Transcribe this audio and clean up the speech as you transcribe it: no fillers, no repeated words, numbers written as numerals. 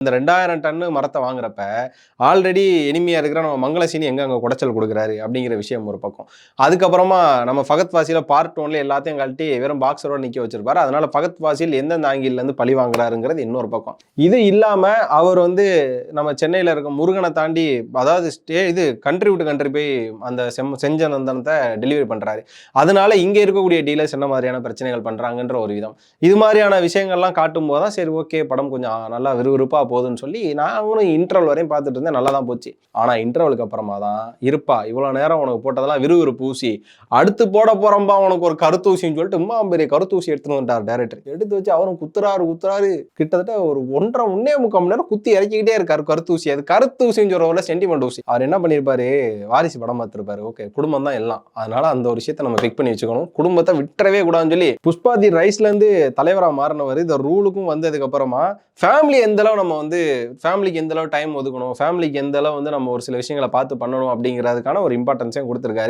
இந்த 2000 டன்னு மரத்த வாங்குறப்ப, ஆல்ரெடி எனிமியா இருக்கிற நம்ம மங்களசீனி எங்க அங்க குடைச்சல் குடுக்குறாரு அப்படிங்கிற விஷயம் ஒரு பக்கம். அதுக்கப்புறமா நம்ம ஃபகத் ஃபாசில பார்ட் 1ல எல்லாத்தையும் கழட்டி வெறும் பாக்ஸரோட நிக்க வச்சிருப்பாரு. அதனால ஃபகத் ஃபாசில் எந்தெந்த ஆங்கிள்ல இருந்து பழி வாங்குறாருங்கிறது இன்னொரு பக்கம். இது இல்லாம அவர் வந்து நம்ம சென்னையில இருக்க முருகன தாண்டி அதாவது இது கண்ட்ரி விட்டு கண்ட்ரி போய் அந்த செஞ்சநந்தனத்த டெலிவரி பண்றாரு. அதனால இங்க இருக்கக்கூடிய டீலர்ஸ் என்ன மாதிரியான பிரச்சனைகள் பண்றாங்கன்ற ஒரு விதம். இது மாதிரியான விஷயங்கள்லாம் காட்டும்போது தான் சரி ஓகே படம் கொஞ்சம் நல்லா விறுவிறுப்பா போகுதுன்னு சொல்லி நாங்களும் இன்டர்வல் வரையும் பார்த்துட்டு இருந்தேன். நல்லா தான் போச்சு. ஆனா இன்டர்வலுக்கு அப்புறமா தான் இருப்பா இவ்வளவு நேரம் உனக்கு போட்டதெல்லாம் விறுவிறுப்பு ஊசி, அடுத்து போட போறோம்பா உனக்கு ஒரு கருத்தூசின்னு சொல்லிட்டு இம்மா பெரிய கருத்தூசி எடுத்துட்டு வந்துட்டார் டைரக்டர். எடுத்து வச்சு அவரும் குத்துறாரு கிட்டத்தட்ட ஒரு 1.5 மணி நேரம் குத்தி இறக்கிக்கிட்டே இருக்காரு கருத்தூசி. அது கருத்தூசின்னு சொல்றவங்கள சென்டிமெண்ட் ஊசி. அவர் என்ன பண்ணிருப்பாரு, வாரிசு படம் பார்த்திருப்பாரு. ஓகே குடும்பம் தான் எல்லாம், அதனால அந்த ஒரு விஷயத்தை நம்ம பிக் பண்ணி வச்சுக்கணும், குடும்பத்தை விட்டுறவே கூடாதுன்னு சொல்லி புஷ்பா தி ரைஸ்ல இருந்து தலைவரா மாறினவர் இந்த ரூலுக்கும் வந்ததுக்கு அப்புறமா ஃபேமிலி எந்த அளவு நம்ம வந்து ஃபேமிலிக்கு எந்த அளவு டைம் ஒதுக்கணும், ஃபேமிலிக்கு எந்த அளவு வந்து நம்ம ஒரு சில விஷயங்களை பார்த்து பண்ணணும் அப்படிங்கிறதுக்கான ஒரு இம்பார்ட்டன்ஸையும் கொடுத்துருக்காரு.